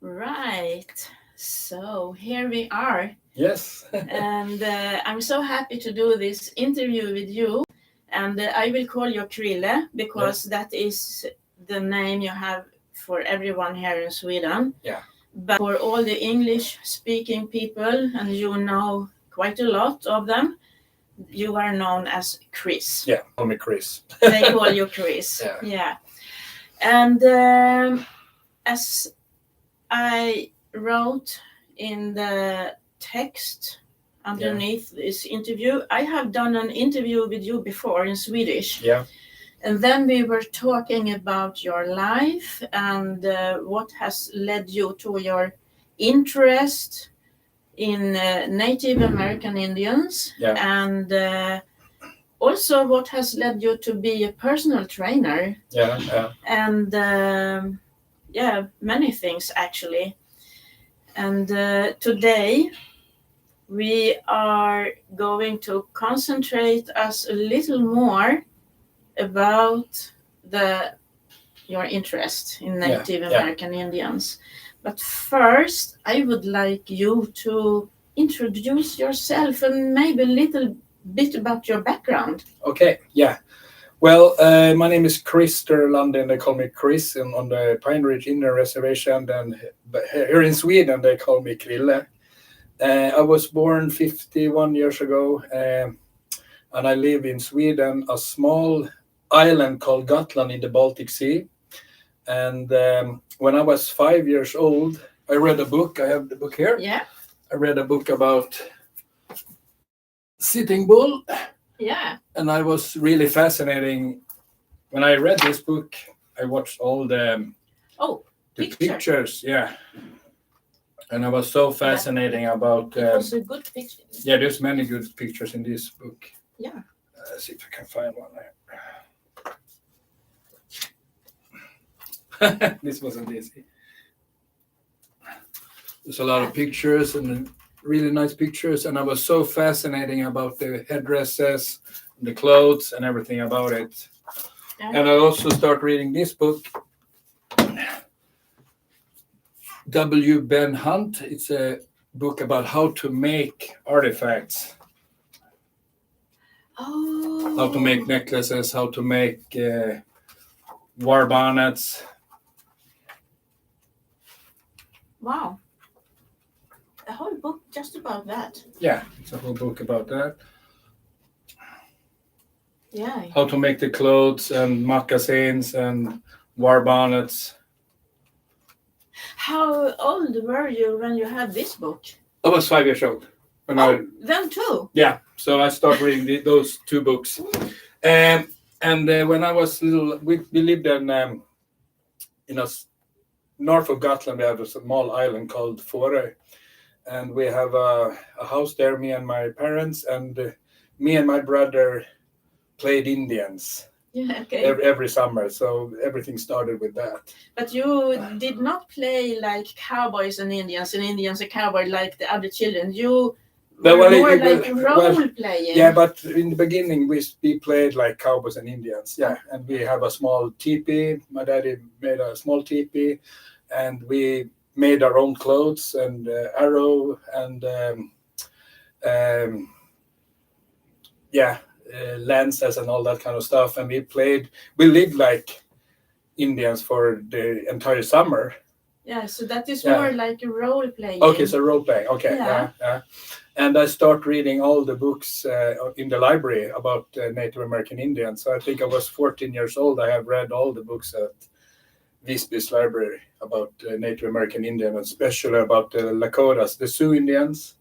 Right. So here we are. Yes. And I'm so happy to do this interview with you. And I will call you Chrille because that is the name you have for everyone here in Sweden. Yeah. But for all the English speaking people, and you know quite a lot of them, you are known as Chris. Yeah, call me Chris. They call you Chris. Yeah. And as I wrote in the text underneath this interview, I have done an interview with you before in Swedish. Yeah. And then we were talking about your life and what has led you to your interest in Native American Indians. Yeah. And also what has led you to be a personal trainer. Yeah. And many things actually. And today we are going to concentrate us a little more about your interest in Native American Indians. But first, I would like you to introduce yourself and maybe a little bit about your background. Okay, yeah. Well, my name is Lundin. They call me Chris on the Pine Ridge Indian Reservation. And here in Sweden, they call me Chrille. I was born 51 years ago, and I live in Sweden, a small island called Gotland in the Baltic Sea. And when I was 5 years old, I read a book. I have the book here. Yeah. I read a book about Sitting Bull. Yeah. And I was really fascinating. When I read this book, I watched all the pictures. Yeah. And I was so fascinating about... it was a good picture. Yeah, there's many good pictures in this book. Yeah. Let's see if I can find one there. This wasn't easy. There's a lot of pictures and really nice pictures, and I was so fascinating about the headdresses, the clothes, and everything about it. Yeah. And I also start reading this book, W. Ben Hunt. It's a book about how to make artifacts. Oh. How to make necklaces, how to make war bonnets. Wow. A whole book just about that. Yeah, it's a whole book about that. Yeah. How to make the clothes and moccasins and war bonnets. How old were you when you had this book? I was 5 years old. Then too? Yeah, so I started reading those two books. And when I was little, we lived in north of Gotland. We have a small island called Fårö. And we have a house there, me and my parents, and me and my brother played Indians. Yeah, okay. Every summer, so everything started with that. But you did not play like cowboys and Indians and cowboys like the other children. You were more like role playing. Yeah, but in the beginning we played like cowboys and Indians. Yeah, and we have a small teepee. My daddy made a small teepee, and we made our own clothes and arrow and lances and all that kind of stuff. And we lived like Indians for the entire summer. Yeah, so that is more like a role playing. Okay, so role playing. Okay, yeah. And I start reading all the books in the library about Native American Indians. So I think I was 14 years old. I have read all the books at Visby's library about Native American Indian, especially about the Lakotas, the Sioux Indians.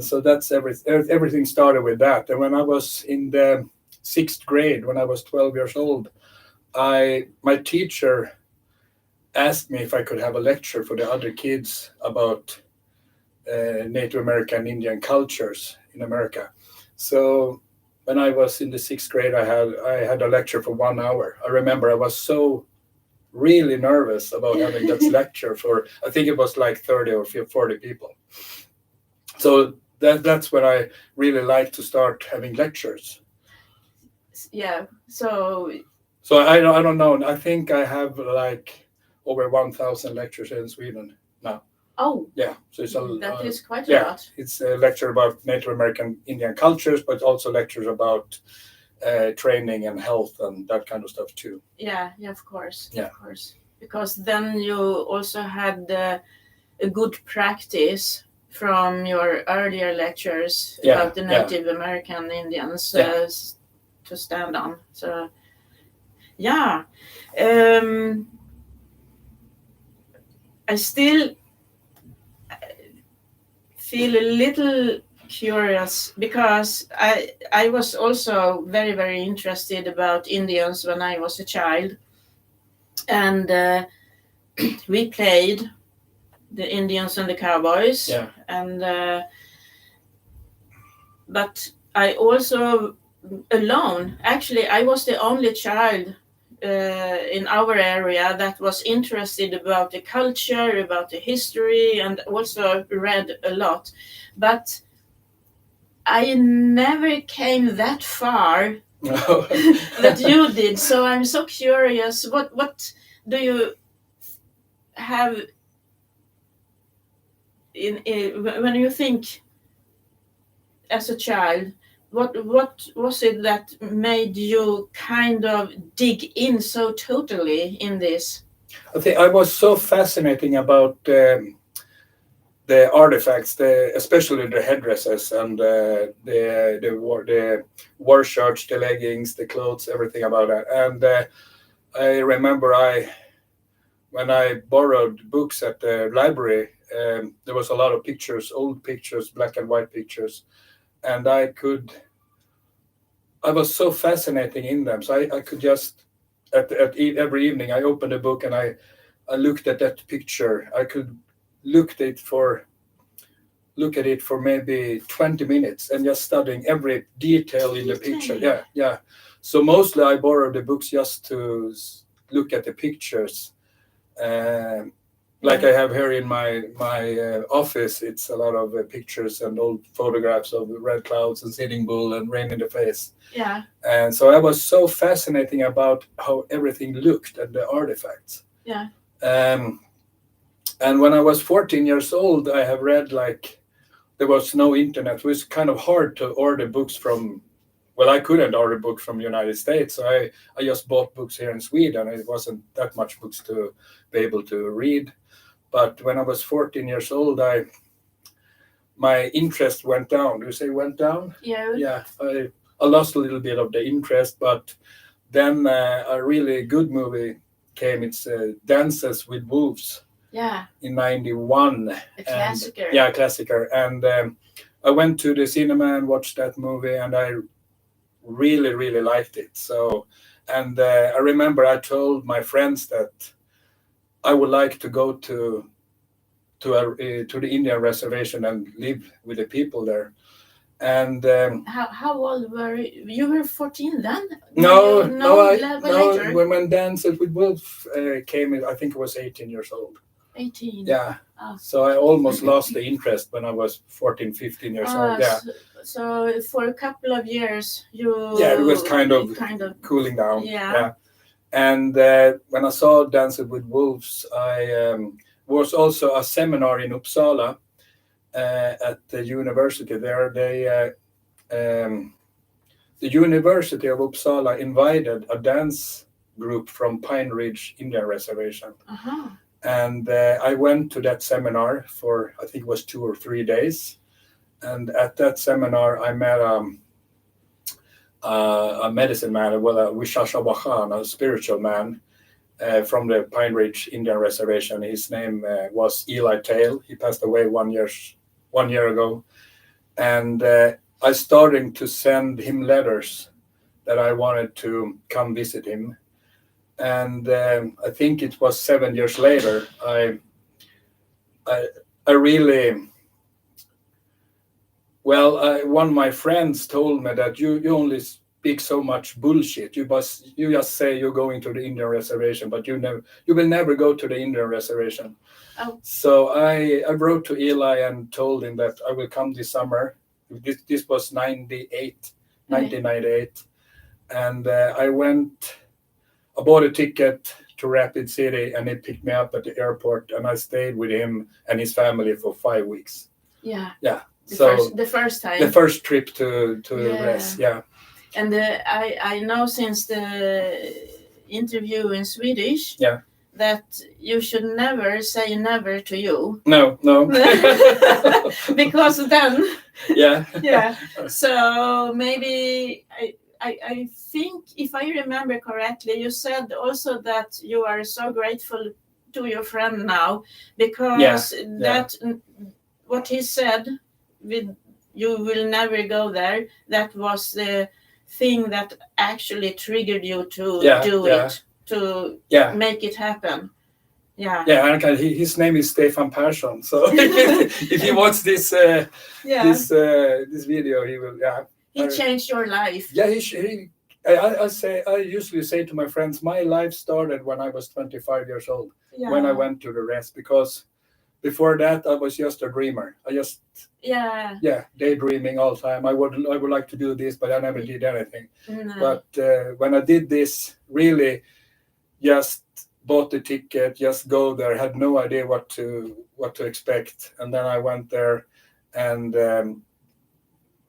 So that's everything started with that. And when I was in the 6th grade, when I was 12 years old, my teacher asked me if I could have a lecture for the other kids about Native American Indian cultures in America. So when I was in the 6th grade, I had a lecture for 1 hour. I remember I was so really nervous about having that lecture for, I think it was like 30 or 40 people. So that's when I really like to start having lectures. Yeah. So I don't know. I think I have like over 1,000 lectures in Sweden now. Oh, yeah. So it's that is quite a lot. It's a lecture about Native American Indian cultures, but also lectures about training and health and that kind of stuff too. Yeah, of course. Yeah. Of course. Because then you also had a good practice from your earlier lectures about the Native American Indians to stand on. So, yeah. I still feel a little curious because I was also very, very interested about Indians when I was a child. And we played the Indians and the cowboys. Yeah. And but I also alone, actually, I was the only child in our area that was interested about the culture, about the history, and also read a lot. But I never came that far that you did. So I'm so curious. What do you have when you think as a child? What was it that made you kind of dig in so totally in this? I think I was so fascinating about the artifacts, especially the headdresses and the war shirts, the leggings, the clothes, everything about that. And I remember when I borrowed books at the library, there was a lot of pictures, old pictures, black and white pictures. And I was so fascinating in them. So I could just, every evening, I opened a book and I looked at that picture. I could look at it for maybe 20 minutes and just studying every detail in the picture. Yeah. So mostly I borrowed the books just to look at the pictures. Like I have here in my office, it's a lot of pictures and old photographs of red clouds and Sitting Bull and Rain in the Face. Yeah. And so I was so fascinating about how everything looked and the artifacts. Yeah. And when I was 14 years old, I have read there was no internet. It was kind of hard to order books from. Well, I couldn't order books from the United States, so I just bought books here in Sweden. It wasn't that much books to be able to read. But when I was 14 years old, my interest went down. Do you say went down? Yeah. Yeah, I lost a little bit of the interest, but then a really good movie came. It's Dances with Wolves. Yeah. In 91. A classicer. Yeah, classicer. And I went to the cinema and watched that movie, and I really, really liked it. So, and I remember I told my friends that I would like to go to the Indian reservation and live with the people there. And how old were you? You were 14 then? No. Later? When Dances with Wolves came, I think I was 18 years old. 18. Yeah. Oh. So I almost lost the interest when I was 14, 15 years old. Yeah. So for a couple of years, it was kind of cooling down. Yeah. And when I saw Dances with Wolves, I was also a seminar in Uppsala at the university there. The University of Uppsala invited a dance group from Pine Ridge Indian Reservation. Uh-huh. And I went to that seminar for, I think it was 2 or 3 days. And at that seminar, I met a medicine man, a Wishashawahan, a spiritual man from the Pine Ridge Indian Reservation. His name was Eli Tail. He passed away 1 year ago. And I started to send him letters that I wanted to come visit him. And I think it was 7 years later, I really, one of my friends told me that you only speak so much bullshit. You just say you're going to the Indian reservation, but you will never go to the Indian reservation. Oh. So I wrote to Eli and told him that I will come this summer. This was 1998. And I bought a ticket to Rapid City, and he picked me up at the airport, and I stayed with him and his family for 5 weeks. Yeah. The first time. The first trip to Res. Yeah. And I know since the interview in Swedish. Yeah. That you should never say never to you. No. Because then. Yeah. Yeah. So maybe I think, if I remember correctly, you said also that you are so grateful to your friend now, because that what he said with you will never go there, that was the thing that actually triggered you to do it, to make it happen. Yeah. Yeah, and his name is Stefan Persson. So if he watches this video, he will. Yeah. He changed your life. Yeah, I usually say to my friends, my life started when I was 25 years old, when I went to the Res, because before that I was just a dreamer. I just daydreaming all the time. I would like to do this, but I never did anything. No. But when I did this, really just bought the ticket, just go there, had no idea what to expect, and then I went there, and it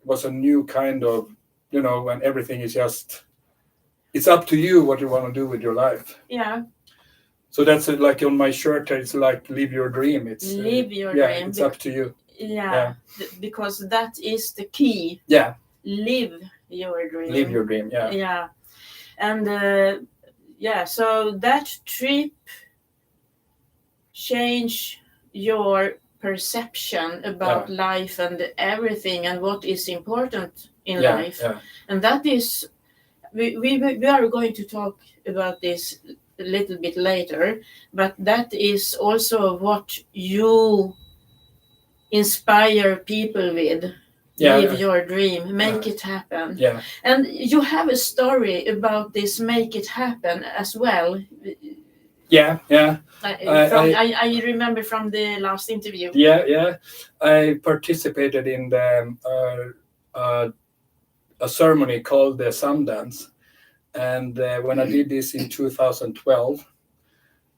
was a new kind of, when everything is just, it's up to you what you want to do with your life. Yeah. So that's it, like on my shirt, it's like live your dream. It's live your dream. It's up to you. Yeah. Because that is the key. Yeah. Live your dream. Live your dream. Yeah. Yeah. And so that trip changed your perception about life and everything, and what is important in life. Yeah. And that is, we are going to talk about this a little bit later, but that is also what you inspire people with. Live your dream, make it happen. Yeah. And you have a story about this make it happen as well. Yeah. I remember from the last interview. Yeah. I participated in a ceremony called the Sundance. And when I did this in 2012,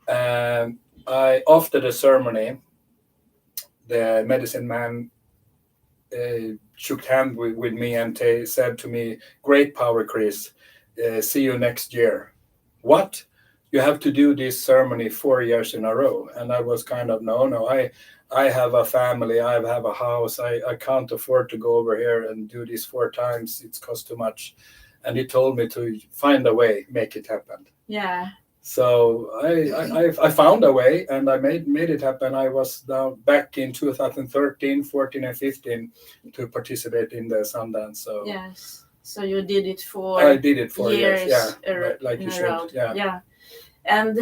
after the ceremony, the medicine man shook hands with me and said to me, "Great power, Chris. See you next year." What? You have to do this ceremony 4 years in a row. And I was kind of, no, I have a family, I have a house, I can't afford to go over here and do this 4 times. It's cost too much. And he told me to find a way, make it happen. Yeah. So I found a way, and I made it happen. I was now back in 2013, 14, and 15 to participate in the Sundance. So yes. So you did it for I did it for years. Yeah, like you should. Yeah. And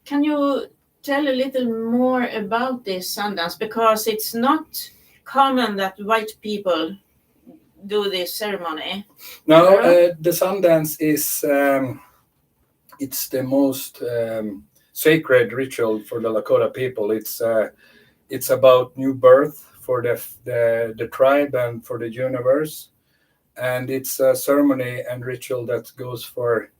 can you tell a little more about this Sundance? Because it's not common that white people do this ceremony. No, the Sundance is it's the most sacred ritual for the Lakota people. It's about new birth for the tribe and for the universe, and it's a ceremony and ritual that goes for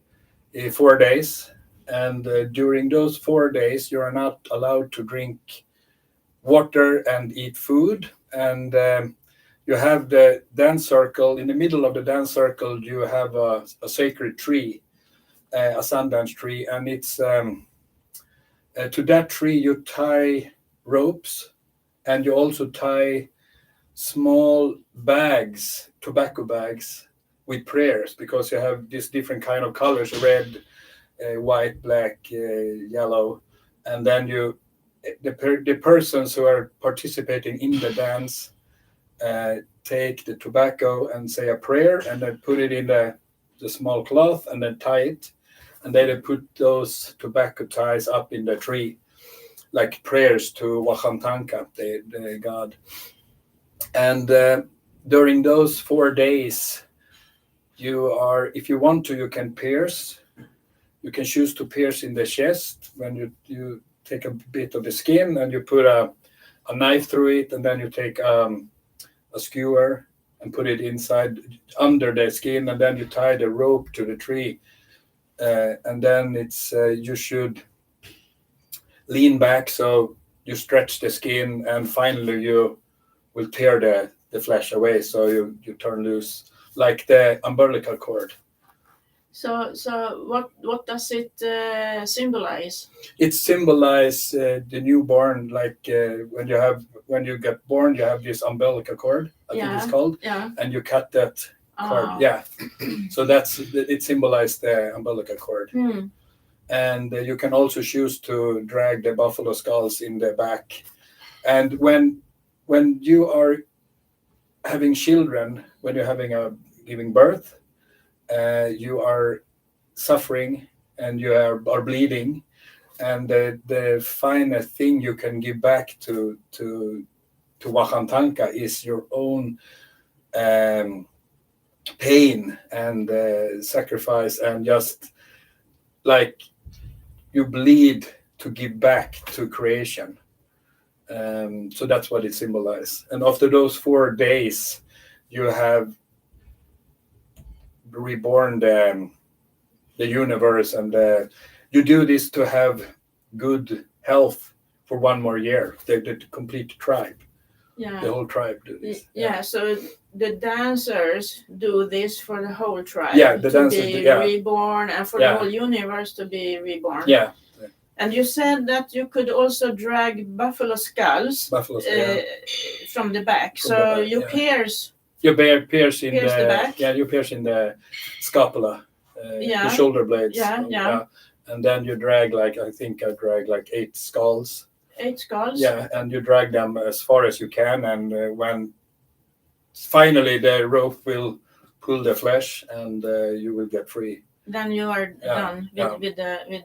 4 days. And during those 4 days, you are not allowed to drink water and eat food. And you have the dance circle. In the middle of the dance circle, you have a sacred tree, a Sundance tree, and it's to that tree you tie ropes, and you also tie small bags, tobacco bags, with prayers, because you have these different kind of colors: red, white, black, yellow, and then the persons who are participating in the dance take the tobacco and say a prayer, and then put it in the small cloth, and then tie it, and then they put those tobacco ties up in the tree, like prayers to Wakantanka, the god. And during those 4 days, if you want to, you can pierce. You can choose to pierce in the chest when you take a bit of the skin and you put a knife through it, and then you take a skewer and put it inside under the skin, and then you tie the rope to the tree and then it's you should lean back so you stretch the skin, and finally you will tear the flesh away, so you turn loose like the umbilical cord. So what does it symbolize? It symbolizes the newborn, like when you get born, you have this umbilical cord, I think it's called, and you cut that cord. Yeah, so it symbolizes the umbilical cord. And you can also choose to drag the buffalo skulls in the back. And when you are having children, when you're giving birth, you are suffering and you are bleeding, and the finest thing you can give back to Wakantanka is your own pain and sacrifice, and just like you bleed to give back to creation. So that's what it symbolizes. And after those 4 days, you have reborn the universe, and you do this to have good health for 1 more year. The complete tribe, the whole tribe do this. So the dancers do this for the whole tribe. The dancers be reborn, and for the whole universe to be reborn. And you said that you could also drag buffalo skulls from the back. You pierce. You pierce in the back. Yeah, you pierce in the scapula, the shoulder blades. And then you drag I drag 8 skulls. 8 skulls. Yeah, and you drag them as far as you can, and when finally the rope will pull the flesh, and you will get free. Then you are done with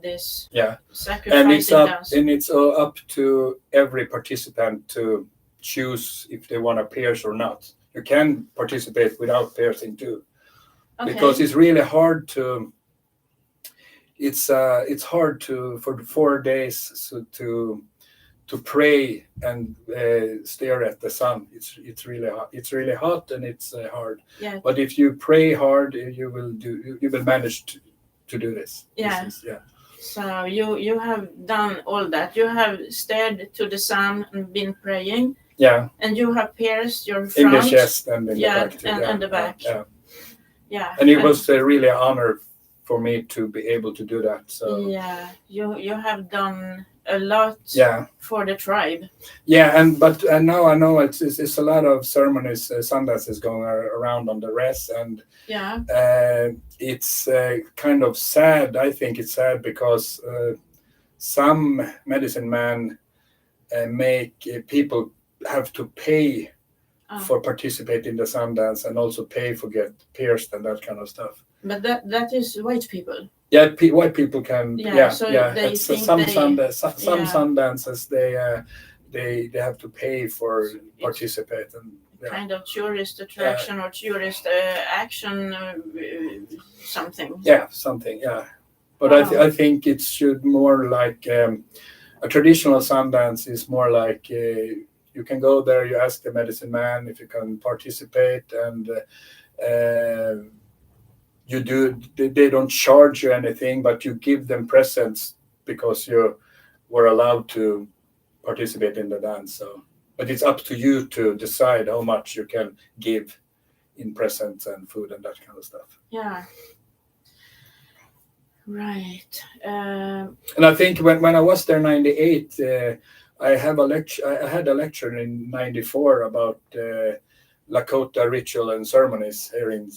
this sacrifice. And it's up to every participant to choose if they want to pierce or not. You can participate without piercing too, because it's really hard to. It's hard to for 4 days to pray and stare at the sun. It's really hot. It's really hot, and it's hard. Yeah. But if you pray hard, you will manage to do this. So you have done all that. You have stared to the sun and been praying. Yeah. And you have pierced your front. In the chest and in the back too. And the back. Yeah. And it was really an honor for me to be able to do that. So you have done a lot for the tribe. But now I know it's a lot of ceremonies, Sundances going around on the rest, and it's kind of sad. I think it's sad because some medicine men make people have to pay for participate in the Sundance, and also pay for get pierced and that kind of stuff. But that is white people. Yeah, white people can. They some Sundances they have to pay for participate, and kind of tourist attraction or tourist action, something. But I think it should more like a traditional Sundance is more like you can go there, you ask the medicine man if you can participate, and you do. They don't charge you anything, but you give them presents because you were allowed to participate in the dance. So, but it's up to you to decide how much you can give in presents and food and that kind of stuff. Yeah. Right. And I think when I was there in '98, I had a lecture in '94 about Lakota ritual and ceremonies here in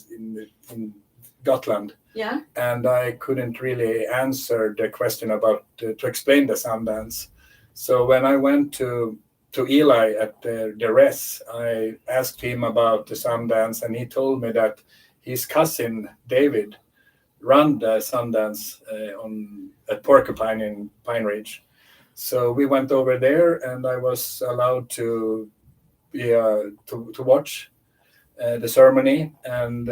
Gotland. Yeah. And I couldn't really answer the question about to explain the Sundance. So when I went to Eli at the res, I asked him about the Sundance, and he told me that his cousin David ran the Sundance at Porcupine in Pine Ridge. So we went over there, and I was allowed to watch the ceremony, and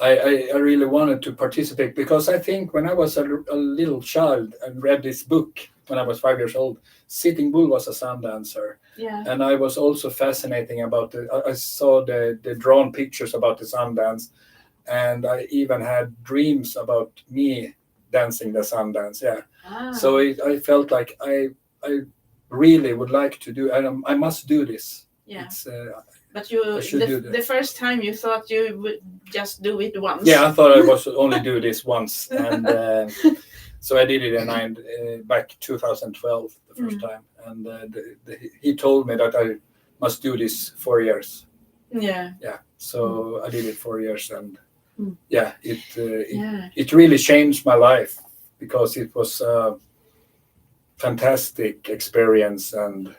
I really wanted to participate, because I think when I was a little child and read this book when I was 5 years old, Sitting Bull was a sun dancer. Yeah. And I was also fascinating about I saw the drawn pictures about the sun dance, and I even had dreams about me dancing the Sundance. Yeah. Ah. So I felt like I really would like to do, and I must do this. Yeah. It's, but you, the first time you thought you would just do it once. Yeah, I thought I was only do this once, and so I did it back 2012 the first time, and he told me that I must do this 4 years. Yeah. Yeah. So I did it 4 years, and it really changed my life, because it was a fantastic experience, and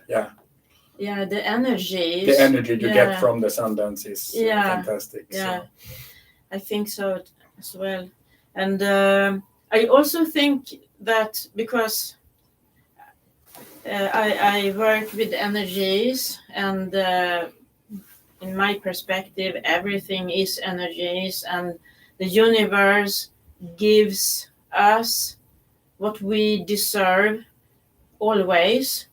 the energy you get from the Sundance is fantastic. Yeah, so. I think so as well. And I also think that because I work with energies, and in my perspective, everything is energies, and the universe gives us what we deserve always.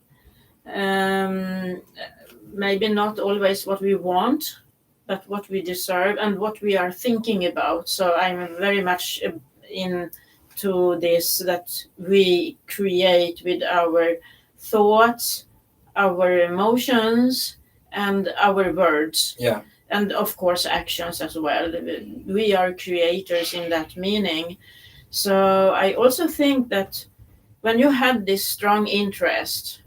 Maybe not always what we want, but what we deserve and what we are thinking about. So I'm very much into this, that we create with our thoughts, our emotions, and our words. Yeah. And of course actions as well. We are creators in that meaning. So I also think that when you had this strong interest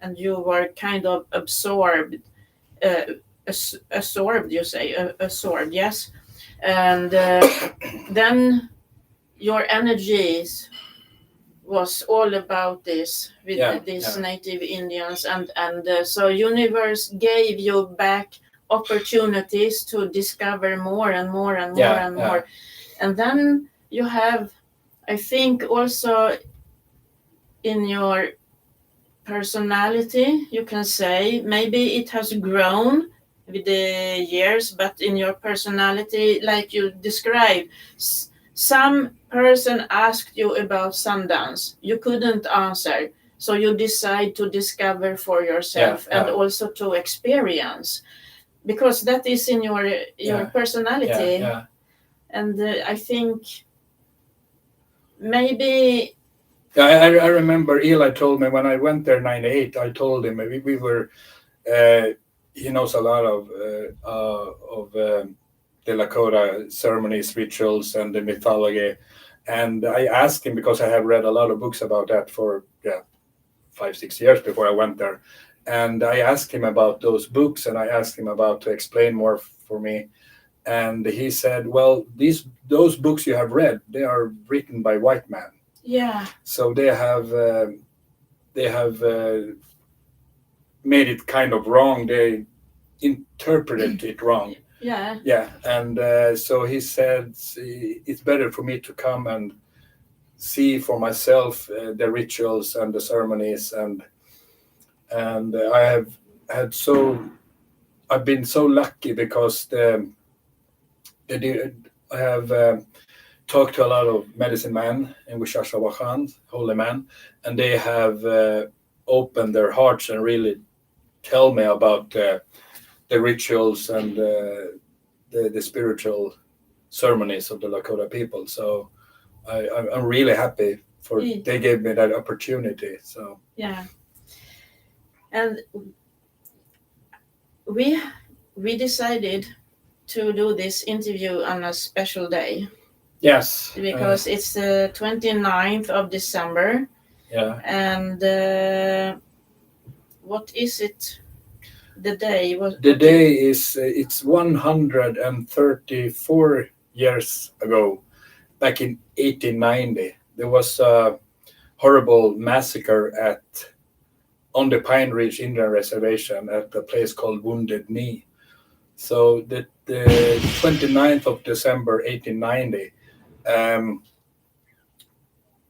and you were kind of absorbed, yes, and then your energies was all about this with these native Indians, and so universe gave you back opportunities to discover more and more and more and more. And then you have, I think, also in your personality, you can say, maybe it has grown with the years, but in your personality, like you described, some person asked you about Sundance, you couldn't answer, so you decide to discover for yourself and also to experience, because that is in your personality. And I think maybe I remember Eli told me when I went there in '98, I told him we were he knows a lot of the Lakota ceremonies, rituals, and the mythology. And I asked him, because I have read a lot of books about that for 5-6 years before I went there. And I asked him about those books, and I asked him about to explain more for me. And he said, well, those books you have read, they are written by white men. Yeah. So they have made it kind of wrong. They interpreted it wrong. Yeah. Yeah. And so he said, it's better for me to come and see for myself the rituals and the ceremonies, and I've been so lucky, because I have talked to a lot of medicine men in Wishashawahan, holy men, and they have opened their hearts and really tell me about the rituals and the spiritual ceremonies of the Lakota people. So I'm really happy they gave me that opportunity. So yeah, and we decided to do this interview on a special day. Yes, because it's the 29th of December. Yeah. And what is it? The day? The day is it's 134 years ago, back in 1890. There was a horrible massacre on the Pine Ridge Indian Reservation at a place called Wounded Knee. So the 29th of December 1890,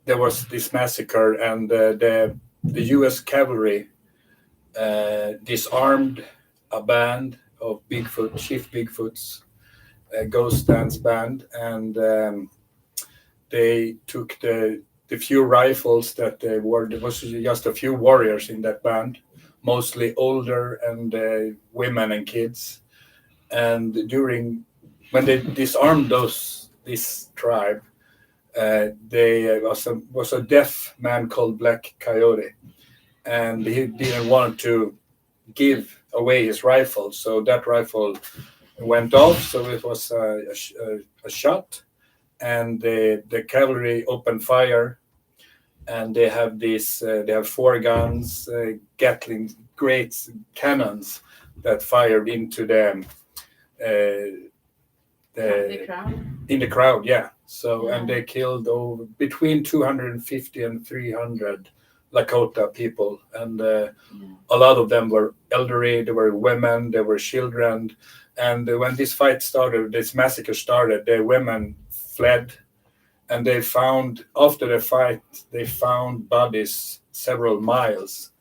there was this massacre, and the U.S. cavalry disarmed a band of Chief Bigfoot's Ghost Dance band, and they took the few rifles that they were. There was just a few warriors in that band, mostly older and women and kids. And during when they disarmed this tribe, they was a deaf man called Black Coyote, and he didn't want to give away his rifle, so that rifle went off. So it was a shot, and the cavalry opened fire, and they have they have 4 guns, Gatling great cannons that fired into them. The crowd. In the crowd, yeah. So Yeah. and they killed over between 250 and 300 Lakota people, and a lot of them were elderly. There were women, there were children, and when this fight started, this massacre started, the women fled, and they found after the fight they found bodies several miles,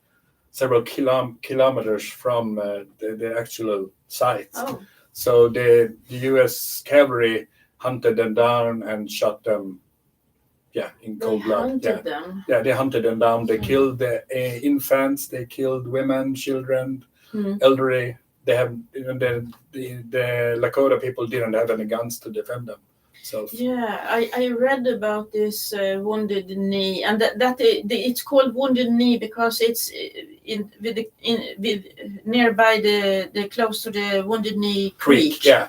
several kilometers from the actual site. Oh. So the U.S. cavalry hunted them down and shot them, in cold blood. Hunted them. Yeah, they hunted them down. They killed the infants. They killed women, children, Mm. elderly. They have the Lakota people didn't have any guns to defend them. So Yeah, I read about this wounded knee, and it's called wounded knee because it's nearby the close to the Wounded Knee Creek. Yeah.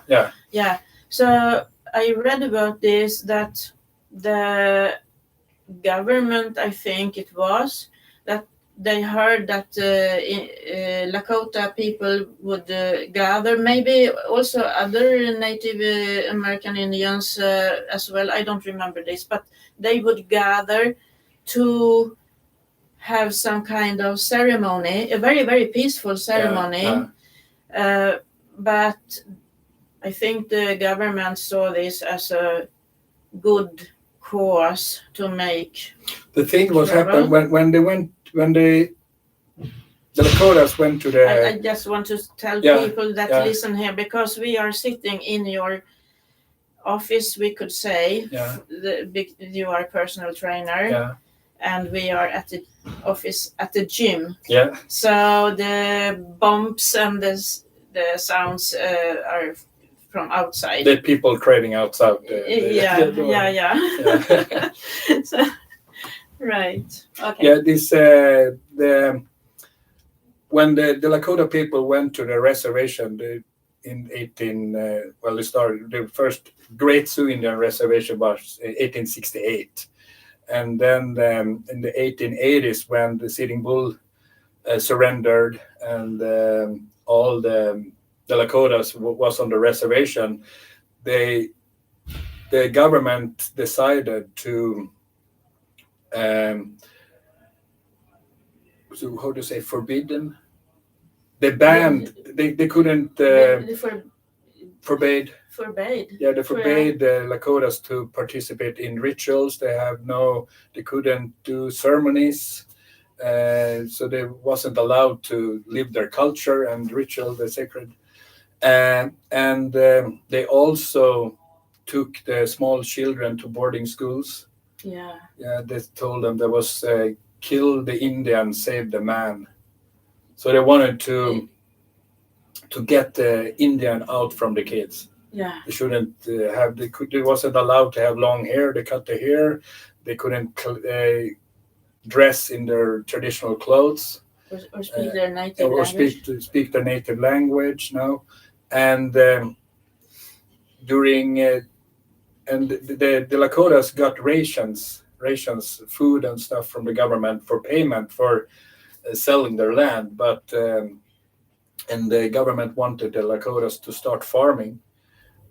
So I read about this, that the government, I think it was, that they heard that Lakota people would gather, maybe also other Native American Indians as well. I don't remember this, but they would gather to have some kind of ceremony, a very, very peaceful ceremony. But I think the government saw this as a good cause to make. The thing was happened when the Lakotas went to the. I just want to tell people that listen here, because we are sitting in your office, we could say. Yeah. You are a personal trainer. Yeah. And we are at the office at the gym. Yeah. So the bumps and the sounds are from outside. The people trading outside. Yeah. So, right. Okay. Yeah. This when the Lakota people went to the reservation in they started the first Great Sioux Indian Reservation was 1868. And then in the 1880s, when the Sitting Bull surrendered and all the Lakotas was on the reservation, the government decided to so how to say forbidden. They banned. They couldn't. Forbade. Yeah, they forbade the Lakotas to participate in rituals. They couldn't do ceremonies, so they wasn't allowed to live their culture and ritual, the sacred. And they also took the small children to boarding schools. Yeah. Yeah, they told them there was kill the Indian, save the man. So they wanted to get the Indian out from the kids. Yeah. They shouldn't have. They wasn't allowed to have long hair. They cut the hair. They couldn't dress in their traditional clothes. Or speak their native language. Speak their native language. No, and during and the Lakotas got rations, food and stuff from the government for payment for selling their land, but and the government wanted the Lakotas to start farming,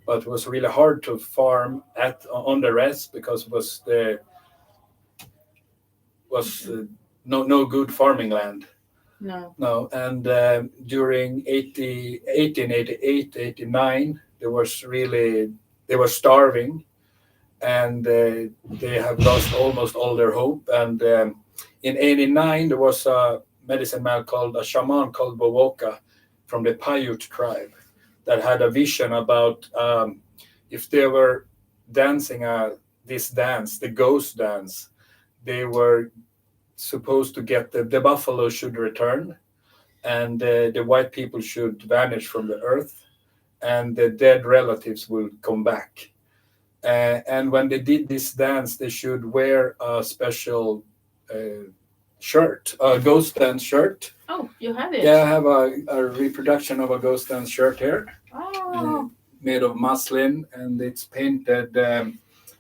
but it was really hard to farm on the rest because it was no good farming land. No, and during 1888, 89, they were starving, and they have lost almost all their hope. And in 89, there was a medicine man a shaman called Wowoka from the Paiute tribe that had a vision about if they were dancing this dance, the ghost dance, they were supposed to get the buffalo should return, and the white people should vanish from the earth, and the dead relatives will come back. And when they did this dance, they should wear a special shirt, a ghost dance shirt. Oh, you have it? Yeah, I have a reproduction of a ghost dance shirt here. Oh. Made of muslin, and it's painted.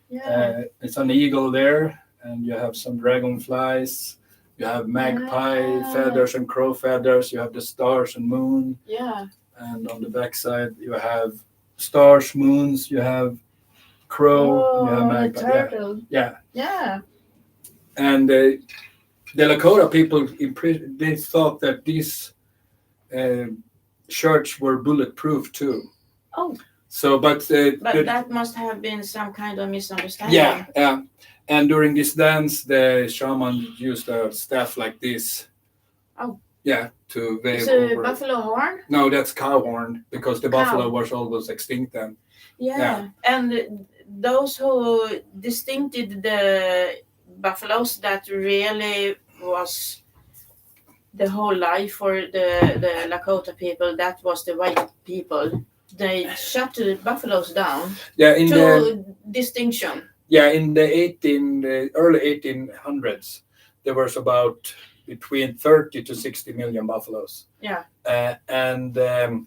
Yeah. It's an eagle there, and you have some dragonflies. You have magpie feathers and crow feathers. You have the stars and moon. Yeah. And on the backside, you have stars, moons. You have crow. You have magpie. Turtle. Yeah. Yeah. And the Lakota people, they thought that these shirts were bulletproof too. Oh. So, but that must have been some kind of misunderstanding. Yeah. And during this dance, the shaman used a staff like this. Oh. Yeah, to wave Is over. a buffalo horn? No, that's cow horn, because the buffalo was almost extinct then. Yeah. And those who distincted the buffaloes, that really was the whole life for the Lakota people, that was the white people. They shut the buffaloes down to distinction. Yeah, in the early 1800s, there was about between 30 to 60 million buffaloes. Yeah. And in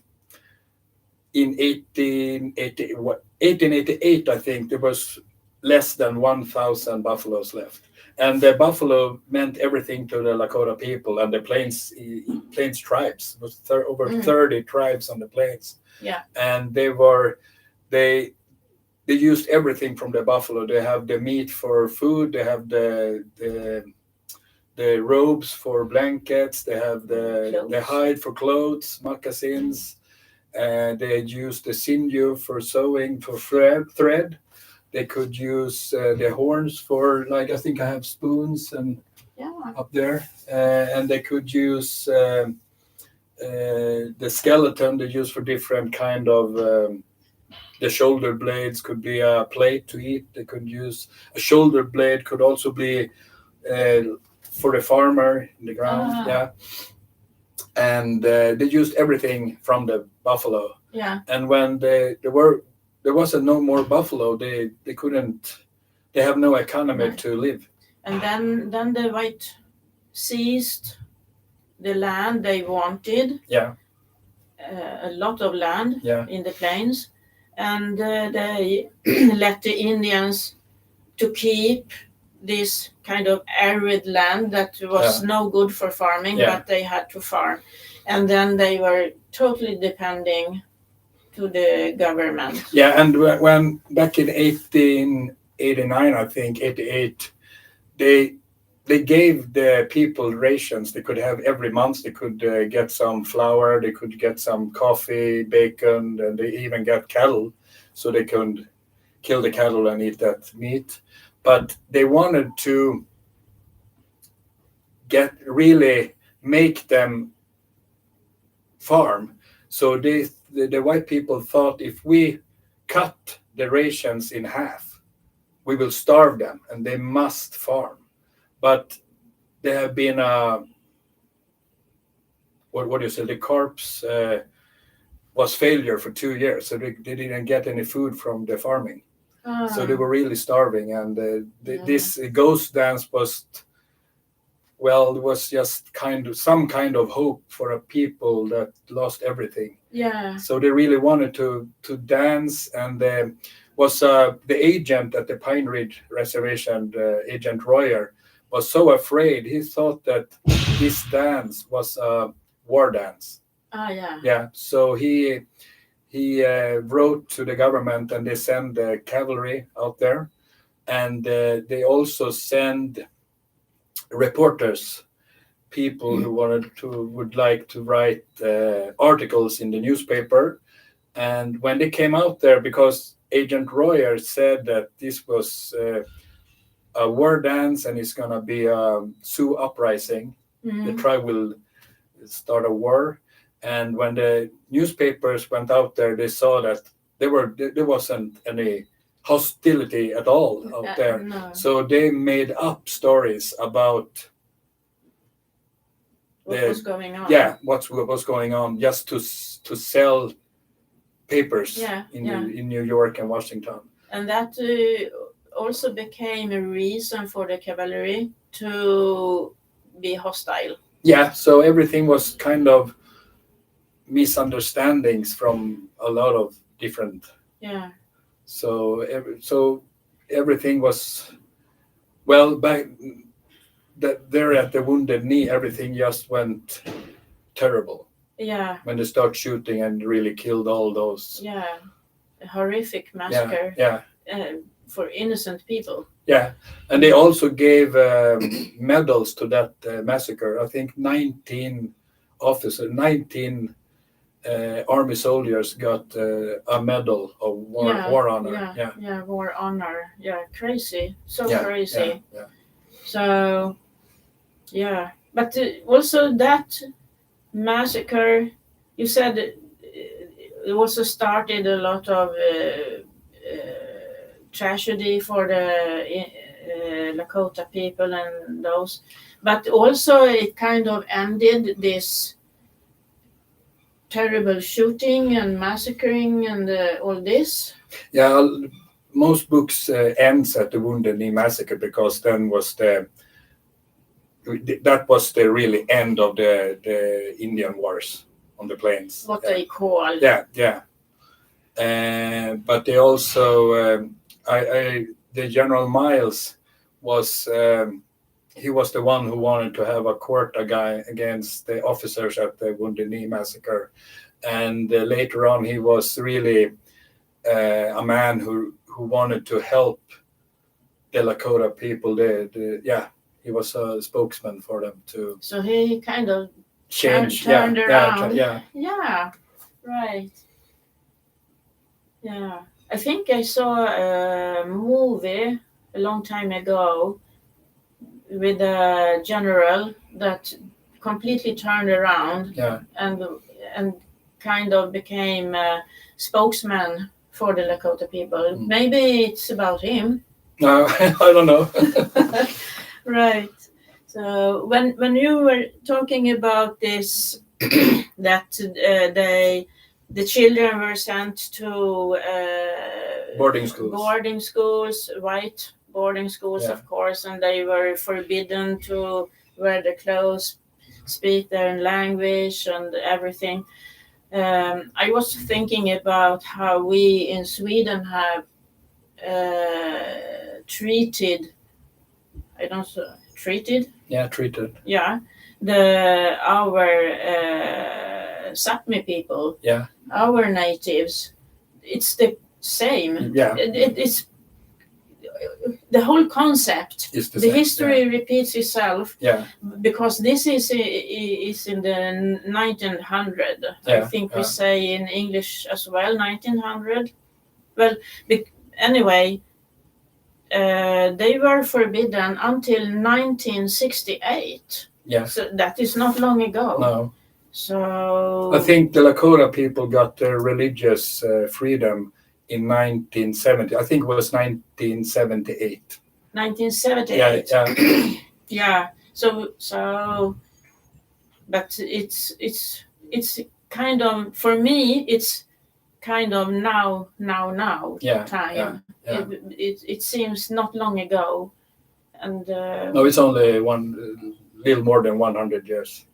1888, I think, there was less than 1,000 buffaloes left. And the buffalo meant everything to the Lakota people and the Plains tribes. It was over 30 tribes on the Plains. Yeah. And they used everything from the buffalo. They have the meat for food. They have the robes for blankets. They have the hide for clothes, moccasins. They use the sinew for sewing, for thread. They could use the horns for, like, I think I have spoons and up there. And they could use the skeleton they use for different kind of the shoulder blades could be a plate to eat. They could use a shoulder blade, could also be for the farmer in the ground. Yeah. And they used everything from the buffalo. Yeah. And when there wasn't no more buffalo, they have no economy to live. And then the white seized the land they wanted. Yeah. A lot of land in the plains, and they let the Indians to keep this kind of arid land that was no good for farming, but they had to farm. And then they were totally depending to the government. Yeah, and when back in 1889, I think, 88, they gave the people rations. They could have every month. They could get some flour. They could get some coffee, bacon, and they even got cattle, so they could kill the cattle and eat that meat. But they wanted to really make them farm. So the white people thought, if we cut the rations in half, we will starve them, and they must farm. But there have been what do you say? The corpse was failure for 2 years, so they didn't get any food from the farming. So they were really starving, and this ghost dance was just some kind of hope for a people that lost everything. Yeah. So they really wanted to dance, and was the agent at the Pine Ridge reservation, Agent Royer, was so afraid. He thought that this dance was a war dance. Yeah. So he wrote to the government, and they sent the cavalry out there, and they also send reporters, people who would like to write articles in the newspaper. And when they came out there, because Agent Royer said that this was a war dance and it's gonna be a Sioux uprising, the tribe will start a war. And when the newspapers went out there, they saw that there wasn't any hostility at all out there. No. So they made up stories about what was going on. Yeah, what was going on, just to sell papers in New York and Washington. And that also became a reason for the cavalry to be hostile. Yeah, so everything was kind of misunderstandings from a lot of different. Yeah. So everything was back there at the Wounded Knee. Everything just went terrible. Yeah. When they start shooting and really killed all those. Yeah. A horrific massacre. Yeah. For innocent people. Yeah, and they also gave medals to that massacre. I think 19 army soldiers got a medal of war honor. Yeah, war honor. Yeah, crazy. So crazy. Yeah. So, yeah. But also that massacre, you said it also started a lot of tragedy for the Lakota people and those, but also it kind of ended this terrible shooting and massacring and all this. Yeah, most books ends at the Wounded Knee massacre because then that was the really end of the Indian wars on the plains. What they call. Yeah. But they also the General Miles was he was the one who wanted to have a court against the officers at the Wounded Knee massacre, and later on he was really a man who wanted to help the Lakota people. He was a spokesman for them too. So he kind of changed, turned around. Yeah, right. Yeah, I think I saw a movie a long time ago with a general that completely turned around and kind of became a spokesman for the Lakota people. Maybe it's about him. No, I don't know. Right. So when you were talking about this, that the children were sent to boarding schools, white boarding schools, of course, and they were forbidden to wear the clothes, speak their language, and everything. I was thinking about how we in Sweden have treated. Treated. Yeah, our Sápmi people. Yeah. Our natives. It's the same. Yeah. It's the whole concept. The same. History repeats itself. Yeah. Because this is in the 1900. I think we say in English as well 1900. Well, anyway. They were forbidden until 1968. Yeah. So that is not long ago. No. So I think the Lakota people got their religious freedom in 1970. I think it was 1978. 1978. Yeah. Yeah. So, but it's kind of, for me, it's kind of now time. Yeah. It seems not long ago, and no, it's only little more than 100 years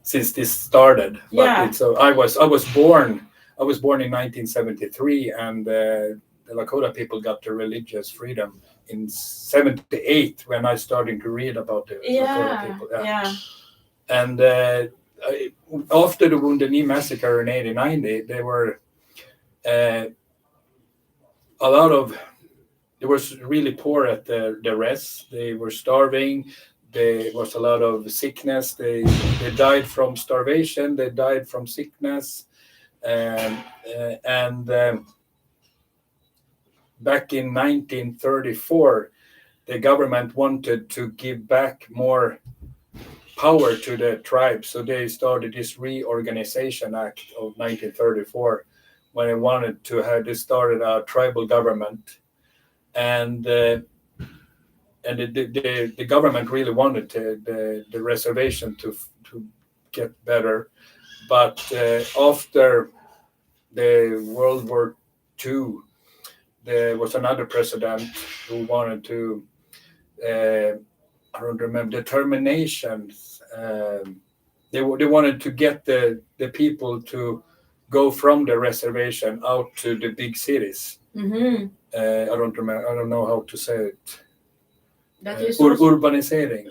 since this started. But I was born in 1973, and the Lakota people got their religious freedom in 78 when I started to read about the Lakota people. And after the Wounded Knee massacre in 1890, they were they were really poor at the rest. They were starving. There was a lot of sickness. They died from starvation. They died from sickness. And back in 1934, the government wanted to give back more power to the tribes. So they started this Reorganization Act of 1934. When they started a tribal government, and the government really wanted the reservation to get better, but after the World War II, there was another president who wanted to, I don't remember, determinations. They wanted to get the people to go from the reservation out to the big cities. Mm-hmm. I don't remember. I don't know how to say it. That is urbanisering.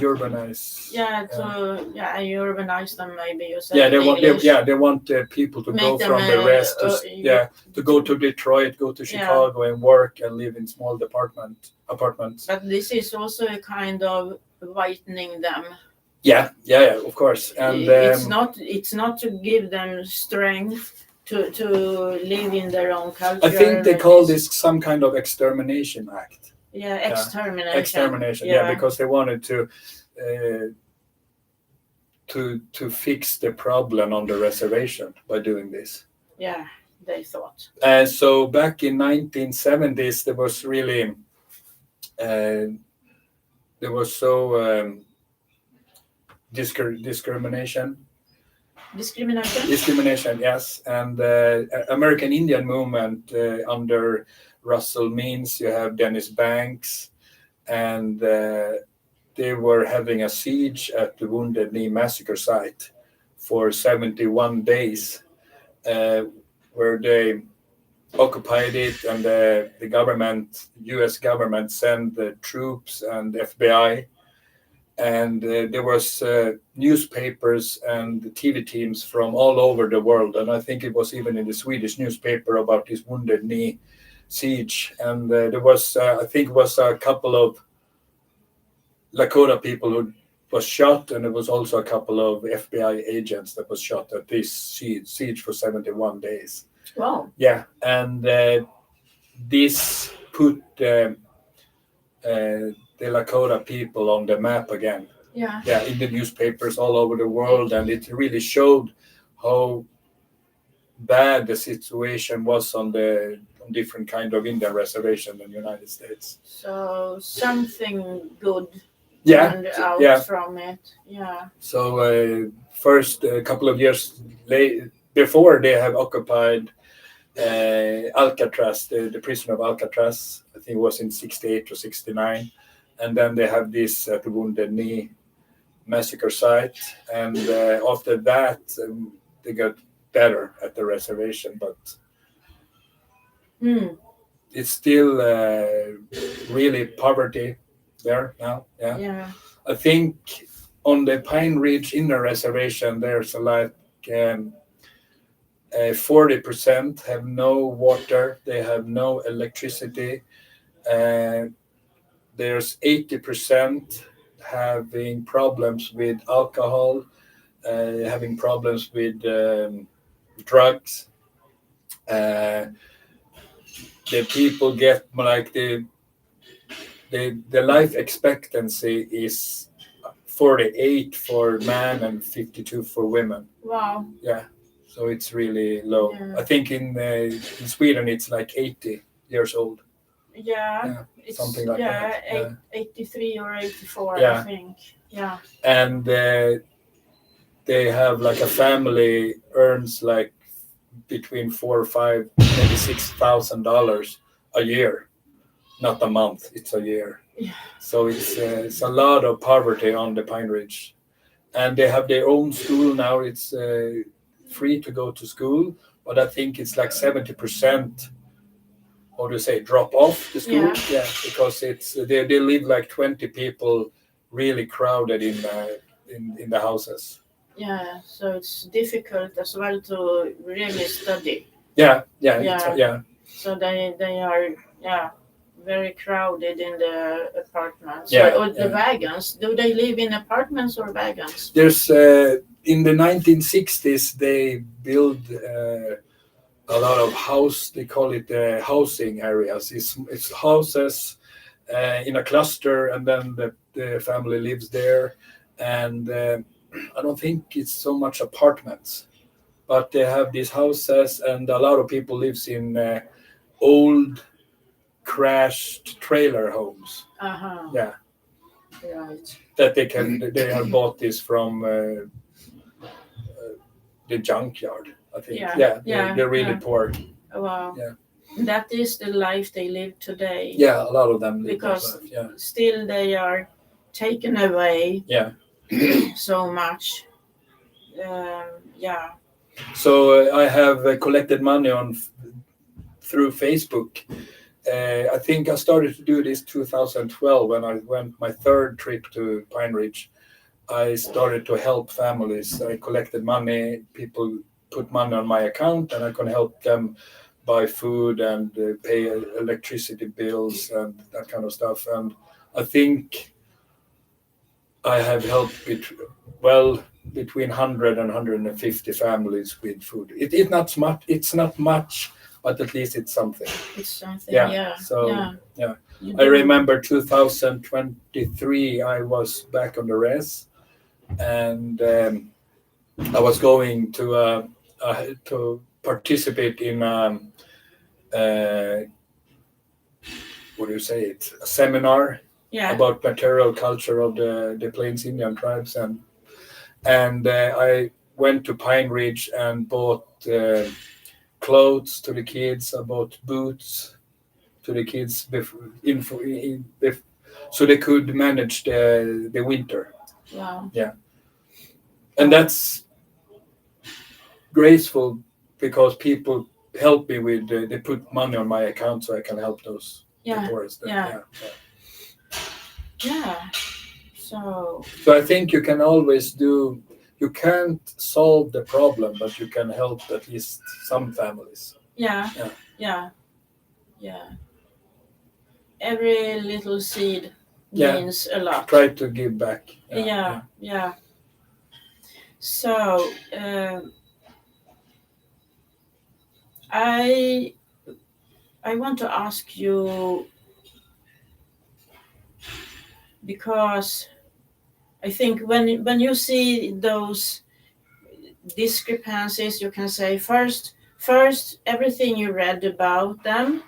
Urbanize. Yeah, you urbanize them. Maybe you say. Yeah, they English. want people to Make go them, from the rest to go to Detroit, go to Chicago, and work and live in small apartments. But this is also a kind of whitening them. Yeah, of course. And it's not to give them strength to live in their own culture. I think they call this some kind of extermination act. Yeah, extermination. Extermination. Yeah, because they wanted to fix the problem on the reservation by doing this. Yeah, they thought. So back in 1970s, there was really there was so discrimination. Discrimination, yes. And American Indian movement under Russell Means, you have Dennis Banks, and they were having a siege at the Wounded Knee massacre site for 71 days, where they occupied it, and the government, U.S. government, sent the troops and FBI, and there was newspapers and TV teams from all over the world, and I think it was even in the Swedish newspaper about this Wounded Knee siege, and there was I think it was a couple of Lakota people who was shot, and there was also a couple of FBI agents that was shot at this siege for 71 days. Wow. Yeah, and this put the Lakota people on the map again. Yeah, in the newspapers all over the world, and it really showed how bad the situation was on different kind of Indian reservation in the United States. So something good turned out from it. Yeah. So first, a couple of years before, they have occupied Alcatraz, the prison of Alcatraz. I think it was in 68 or 69. And then they have this at the Wounded Knee massacre site. And after that, they got better at the reservation, but it's still really poverty there now. Yeah. I think on the Pine Ridge Inner Reservation, there's like 40% have no water, they have no electricity. There's 80% having problems with alcohol, having problems with drugs. The people get like the life expectancy is 48 for men and 52 for women. Wow. Yeah, so it's really low. Yeah. I think in Sweden it's like 80 years old. Yeah, it's something like that. 83 or 84, Yeah. I think. Yeah. And they have like a family earns like between $4,000 or $5,000, maybe $6,000 a year, not a month. It's a year. Yeah. So it's a lot of poverty on the Pine Ridge, and they have their own school now. It's free to go to school, but I think it's like 70%. How do you say, drop off the school? Yeah, because it's they live like 20 people, really crowded in the houses. Yeah, so it's difficult as well to really study. Yeah. So they are very crowded in the apartments. Yeah, or the wagons. Do they live in apartments or wagons? There's in the 1960s they built a lot of house. They call it housing areas. It's houses in a cluster, and then the family lives there. And I don't think it's so much apartments, but they have these houses, and a lot of people lives in old, crashed trailer homes. Yeah. Right. That they have bought this from the junkyard. I think. Yeah. They're really poor. Wow. Yeah. That is the life they live today. Yeah, a lot of them live Because that life. Yeah. still they are taken away. Yeah. So much. Yeah. So I have collected money through Facebook. I think I started to do this 2012 when I went my third trip to Pine Ridge. I started to help families. I collected money. People put money on my account, and I can help them buy food and pay electricity bills and that kind of stuff. And I think I have helped between 100 and 150 families with food. It's not much. It's not much, but at least it's something. It's something. Yeah. So I remember 2023. I was back on the res, and I was going to participate in what do you say? It's a seminar about material culture of the Plains Indian tribes, and I went to Pine Ridge and bought clothes to the kids. I bought boots to the kids so they could manage the winter. Wow. Yeah. And that's graceful because people help me with they put money on my account so I can help those the poorest. Yeah. So I think you can always you can't solve the problem, but you can help at least some families. Yeah. Every little seed means a lot. Try to give back. Yeah. So I want to ask you, because I think when you see those discrepancies, you can say first everything you read about them,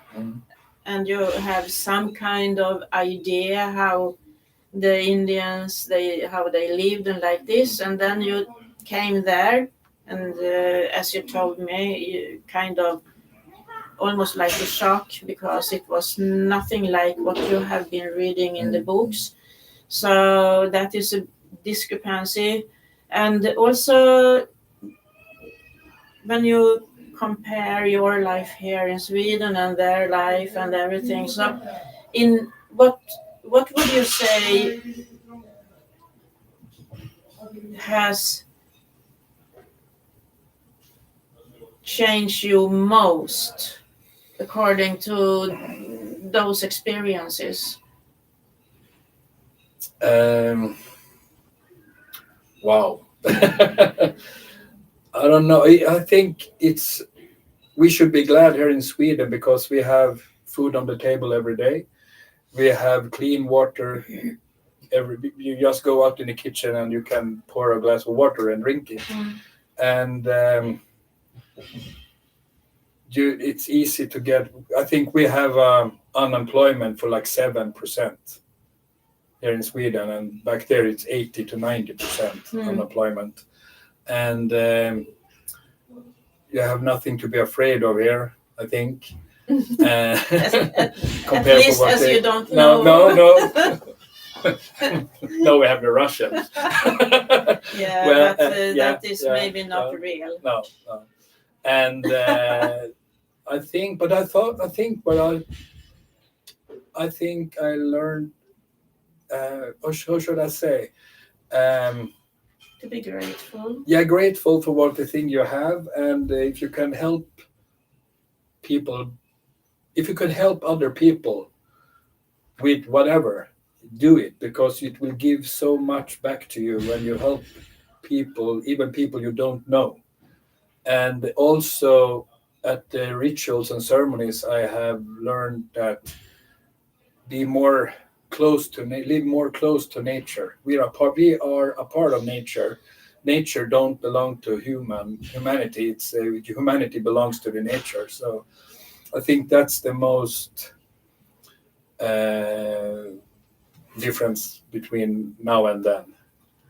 and you have some kind of idea how the Indians how they lived and like this, and then you came there, and as you told me, you kind of almost like a shock because it was nothing like what you have been reading in the books. So that is a discrepancy. And also when you compare your life here in Sweden and their life and everything, so in what would you say has changed you most according to those experiences? Wow. I don't know. I think we should be glad here in Sweden because we have food on the table every day. We have clean water. You just go out in the kitchen and you can pour a glass of water and drink it. And it's easy to get. I think we have unemployment for like 7% here in Sweden, and back there it's 80 to 90% unemployment. And you have nothing to be afraid of here, I think. At least as you don't know. No. No, we have the Russians. That is maybe not real. No. And I think I learned. How should I say? To be grateful. Yeah, grateful for what the thing you have, and if you can help people, if you can help other people with whatever, do it, because it will give so much back to you when you help people, even people you don't know. And also at the rituals and ceremonies, I have learned that live more close to nature. We are a part of nature. Nature don't belong to humanity. It's humanity belongs to the nature. So I think that's the most difference between now and then.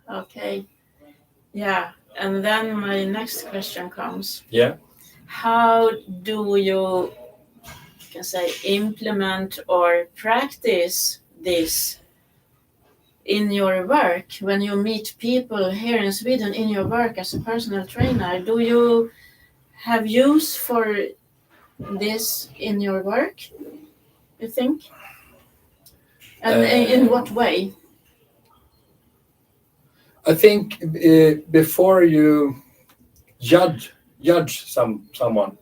Okay. Yeah. And then my next question comes. Yeah. How do you can say implement or practice this in your work when you meet people here in Sweden in your work as a personal trainer? Do you have use for this in your work, you think? And in what way? I think before you judge someone,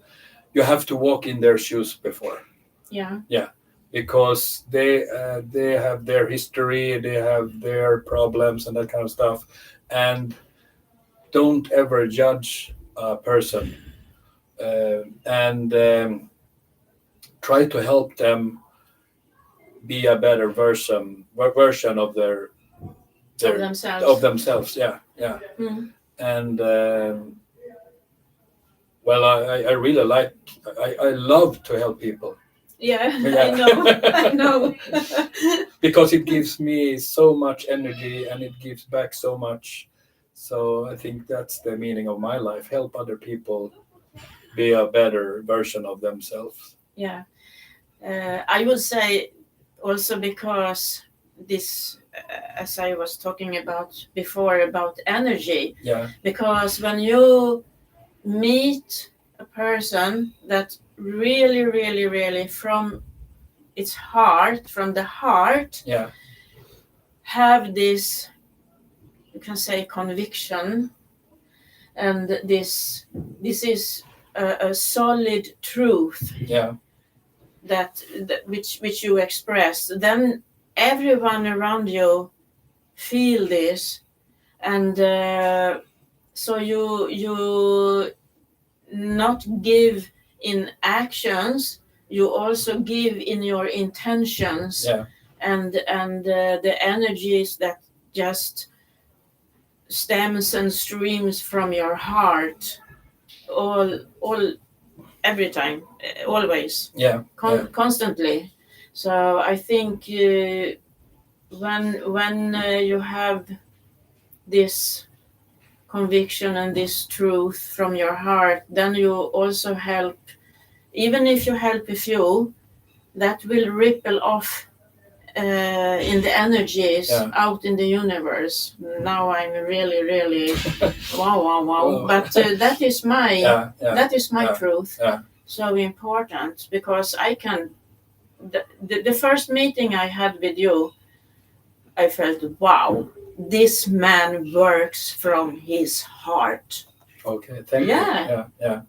you have to walk in their shoes before. Yeah. Because they have their history, they have their problems and that kind of stuff, and don't ever judge a person, and try to help them be a better version of their Of themselves. Yeah. Mm. And well, I really like, I love to help people. Yeah. I know. Because it gives me so much energy and it gives back so much. So I think that's the meaning of my life: help other people be a better version of themselves. Yeah. I would say also because this, as I was talking about before, about energy. Yeah. Because when you meet a person that really from its heart, from the heart, Yeah. have this, you can say, conviction, and this is a solid truth. Yeah. that which you express, then everyone around you feel this, and so you not give in actions, you also give in your intentions. Yeah. And the energies that just stems and streams from your heart, all every time, always. Yeah. Constantly. So I think when you have this conviction and this truth from your heart, then you also help. Even if you help a few, that will ripple off in the energies out in the universe. Now I'm really wow. But that is my truth. Yeah. So important, because I can. The first meeting I had with you, I felt, wow, this man works from his heart. Okay, thank you. Yeah. Yeah.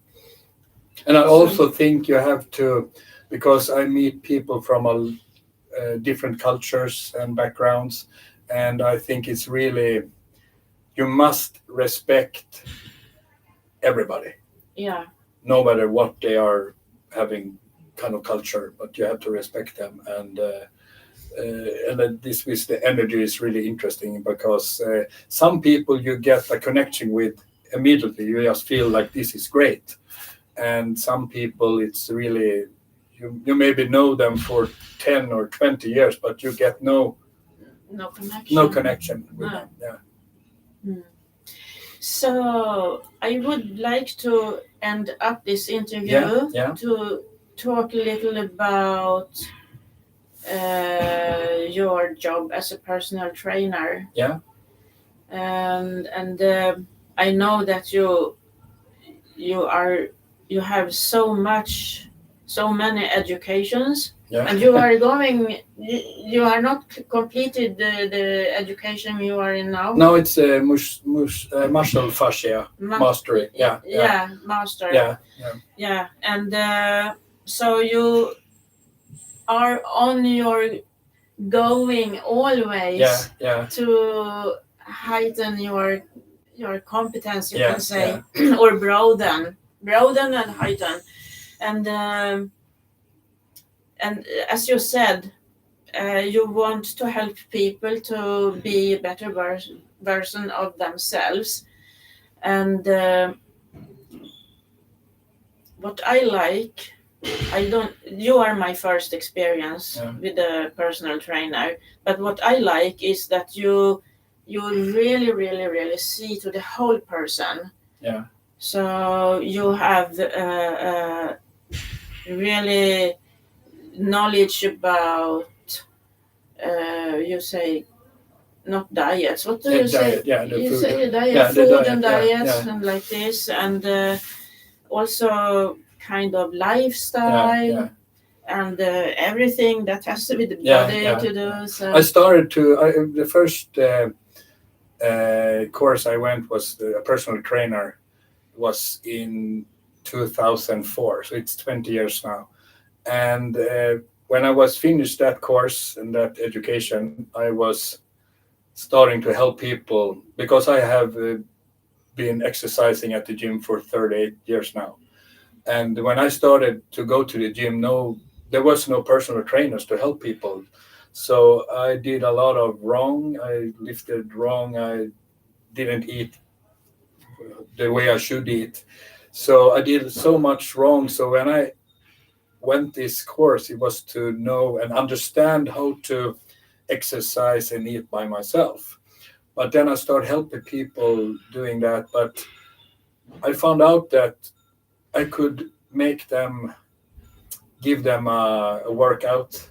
And I also think you have to, because I meet people from different cultures and backgrounds, and I think it's really, you must respect everybody. Yeah. No matter what they are having kind of culture, but you have to respect them. And this with the energy is really interesting, because some people you get a connection with immediately. You just feel like this is great. And some people it's really, you maybe know them for 10 or 20 years, but you get no connection with them. Yeah. Mm. So I would like to end up this interview to talk a little about your job as a personal trainer. Yeah. And I know that you have so many educations. Yeah. And you are you are not completed the education you are in now? No, it's muscle fascia mastery. Yeah. Master. Yeah. And so you are on your going always to heighten your competence, you can say, or broaden and heighten. And as you said, you want to help people to be a better version of themselves. And what I like, you are my first experience with a personal trainer, but what I like is that you you really, really, really see to the whole person. Yeah. So you have really knowledge about, you say, not diets. What do you say? Yeah, the you food. say diet, Yeah, the food diet, and yeah, diets yeah. and like this, and also kind of lifestyle. Yeah. And everything that has to be the Yeah, body yeah, to do. yeah. So I started to the first course I went was a personal trainer. Was in 2004, so it's 20 years now. And when I was finished that course and that education, I was starting to help people because I have been exercising at the gym for 38 years now. And when I started to go to the gym, there was no personal trainers to help people. So I did a lot of wrong. I lifted wrong. I didn't eat the way I should eat. So I did so much wrong. So when I went this course, it was to know and understand how to exercise and eat by myself. But then I started helping people doing that. But I found out that I could give them a workout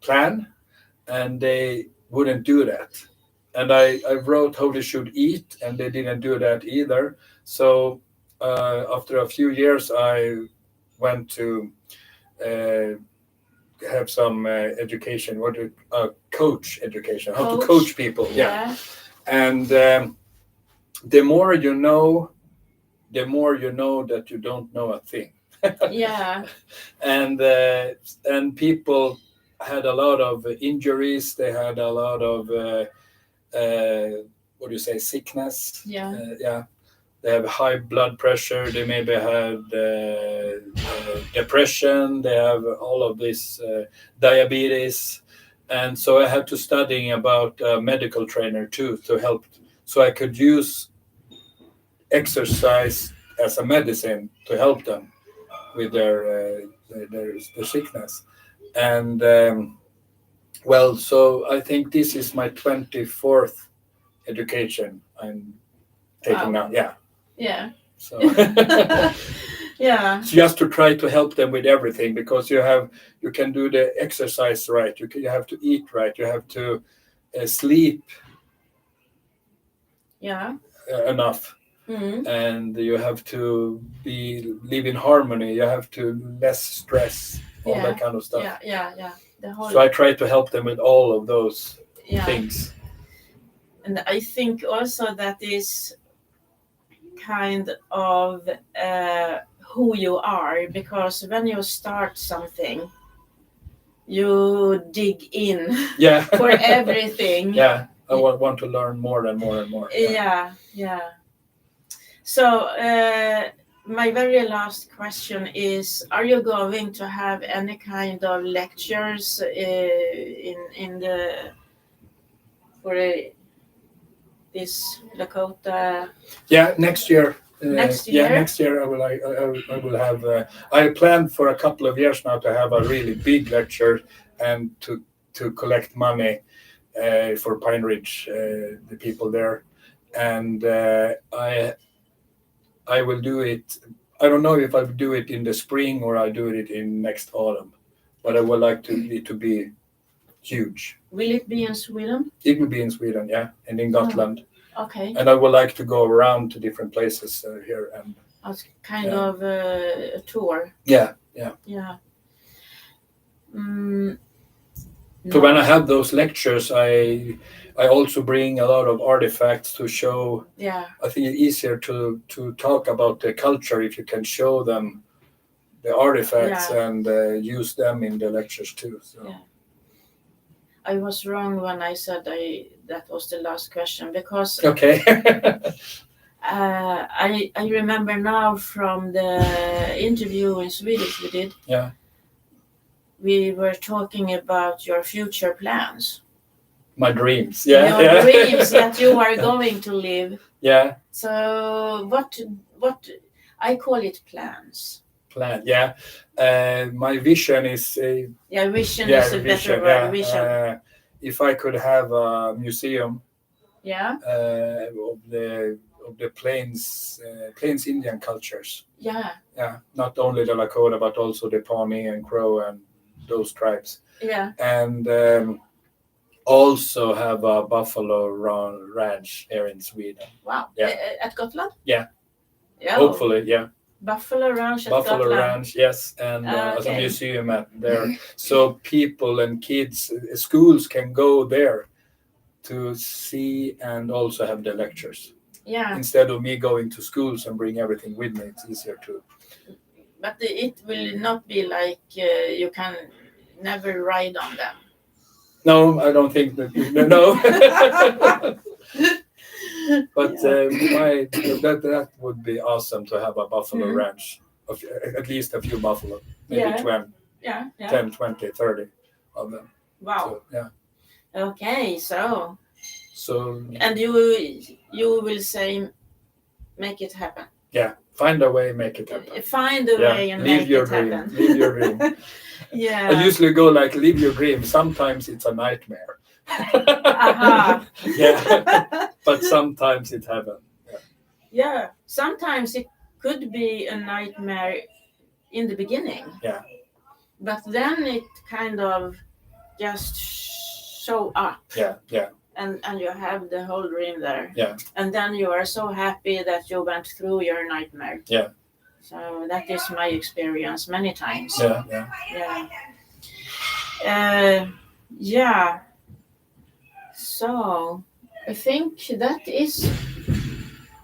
plan, and they wouldn't do that. And I wrote how they should eat, and they didn't do that either. So after a few years, I went to have some education, coach education, how to coach people. Yeah. And the more you know that you don't know a thing. yeah. And people had a lot of injuries. They had a lot of what do you say, sickness. Yeah. They have high blood pressure. They maybe had depression. They have all of this diabetes. And so I had to study about a medical trainer too to help, so I could use exercise as a medicine to help them with their sickness. And well, so I think this is my 24th education I'm taking now. Yeah. So yeah. just to try to help them with everything, because you can do the exercise right, you have to eat right, you have to sleep enough. Mm-hmm. And you have to live in harmony. You have to less stress, all that kind of stuff. Yeah. So I try to help them with all of those things. And I think also that is kind of who you are, because when you start something, you dig in for everything. Yeah, I want to learn more and more and more. Yeah. So my very last question is: are you going to have any kind of lectures in the this Lakota? Yeah, next year. Next year. Yeah, next year I will have. I planned for a couple of years now to have a really big lecture and to collect money for Pine Ridge, the people there, and I will do it. I don't know if I'll do it in the spring or I'll do it in next autumn, but I would like it to be huge. Will it be in Sweden? It will be in Sweden, yeah, and in Gotland. Okay. And I would like to go around to different places here and. As kind of a tour. Yeah. So when I have those lectures, I also bring a lot of artifacts to show. Yeah. I think it's easier to talk about the culture if you can show them the artifacts and use them in the lectures too. So. Yeah. I was wrong when I said that was the last question, because okay. I remember now from the interview in Swedish we did. Yeah. We were talking about your future plans. My dreams. Yeah. Your dreams that you are going to live. Yeah. So what I call it plans. My vision is. Vision is a better word. Vision. if I could have a museum Yeah. of the plains Indian cultures. Yeah. Yeah, not only the Lakota but also the Pawnee and Crow and those tribes. Yeah. And also have a buffalo ranch here in Sweden. Wow. Yeah. At Gotland? Yeah. Yeah. Hopefully, yeah. Buffalo Ranch at Buffalo Gotland. Ranch, yes, and as a Okay. museum at there, so people and kids, schools can go there to see and also have the lectures. Yeah. Instead of me going to schools and bring everything with me, it's easier to. But it will not be like you can never ride on them. No, I don't think that. No. But that would be awesome to have a buffalo ranch, of at least a few buffalo, maybe 10, 20, 30 of them. Wow. So, yeah. Okay, so and you will say, make it happen. Yeah, find a way, make it happen. Find a way and live make your it dream. happen. Live your dream. Yeah. I usually go like, live your dream. Sometimes it's a nightmare. Aha. Yeah, but sometimes it happens. Yeah, sometimes it could be a nightmare in the beginning. Yeah. But then it kind of just show up. Yeah, yeah. And you have the whole dream there. Yeah. And then you are so happy that you went through your nightmare. Yeah. So that is my experience many times. Yeah, yeah. Yeah. So I think that is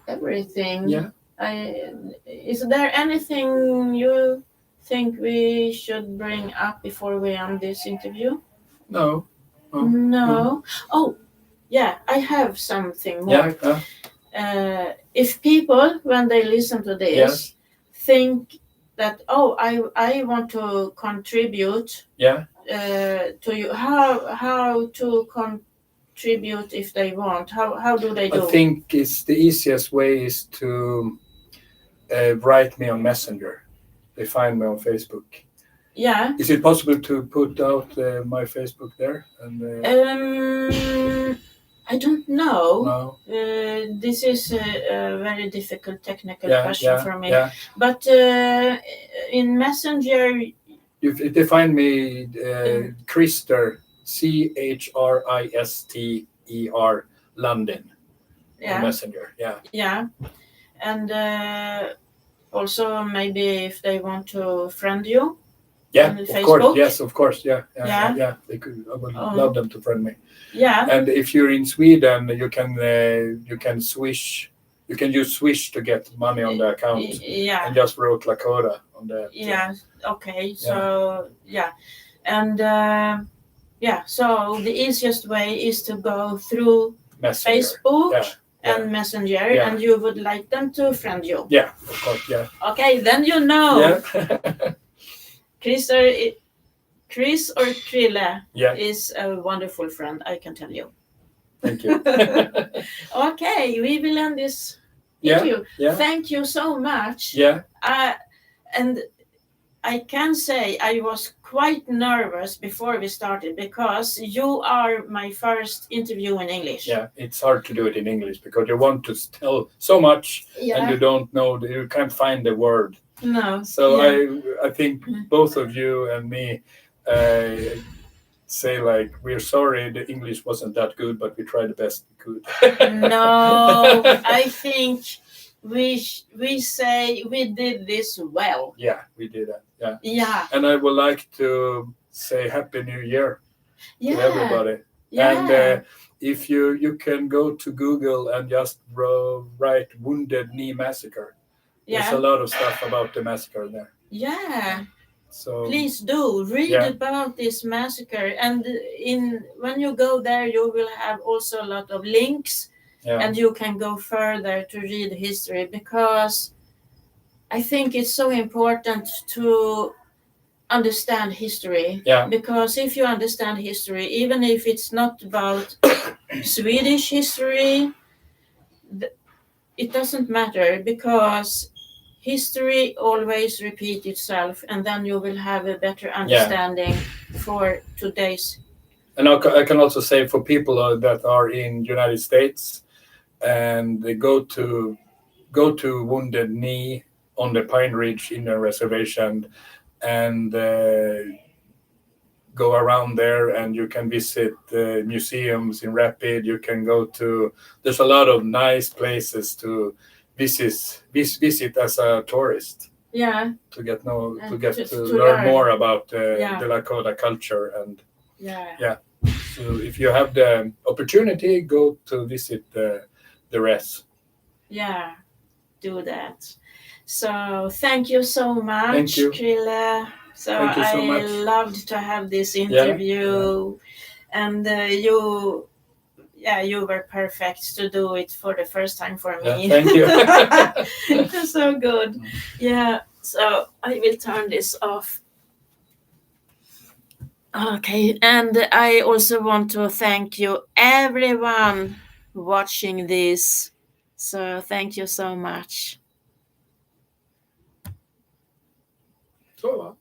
everything. Yeah. Is there anything you think we should bring up before we end this interview? No. No. Oh, yeah, I have something more. Yeah. If people, when they listen to this, think that, I want to contribute to you, how to contribute if they want? How do they do? I think it's the easiest way is to write me on Messenger. They find me on Facebook. Yeah. Is it possible to put out my Facebook there? And I don't know. No. This is a very difficult technical question for me. Yeah. But in Messenger, if they find me, Christer, CHRISTER Lundin. Yeah. Messenger. Yeah. Yeah. And also maybe if they want to friend you. Yeah, on of Facebook. Course. Yes, of course. Yeah. They could. I would love them to friend me. Yeah. And if you're in Sweden, you can Swish. You can use Swish to get money on the account. Yeah. And just wrote Lakota on that. Yeah. Okay. So and so the easiest way is to go through Messenger. Facebook and Messenger, and you would like them to friend you. Yeah, of course. Yeah. Okay, then you know. Yeah. Chris or Chrille is a wonderful friend, I can tell you. Thank you. Okay, we will end this interview. Yeah. Thank you so much. Yeah. And I can say I was quite nervous before we started because you are my first interview in English. Yeah, it's hard to do it in English because you want to tell so much and you don't know, you can't find the word. No. So I think both of you and me say like, we're sorry the English wasn't that good, but we tried the best we could. No, I think we say we did this well. Yeah, we did that. Yeah. Yeah. And I would like to say Happy New Year to everybody. Yeah. And if you can go to Google and just write Wounded Knee Massacre. There's a lot of stuff about the massacre there. Yeah. So please do read about this massacre, and when you go there, you will have also a lot of links, and you can go further to read history, because I think it's so important to understand history. Yeah. Because if you understand history, even if it's not about Swedish history, it doesn't matter, because history always repeats itself, and then you will have a better understanding for today's And I can also say for people that are in United States and they go to Wounded Knee on the Pine Ridge in a reservation and go around there, and you can visit museums in Rapid. You can go to, there's a lot of nice places to visit as a tourist. Yeah. To get to learn learn more about the Lakota culture. And yeah. So if you have the opportunity, go to visit the res. Yeah, do that. So thank you so much, Thank you. Chrille. So Thank you so I much. loved to have this interview, and you were perfect to do it for the first time for me. Thank you. It's so good. Yeah, so I will turn this off. Okay, and I also want to thank you everyone watching this. So thank you so much. Så va.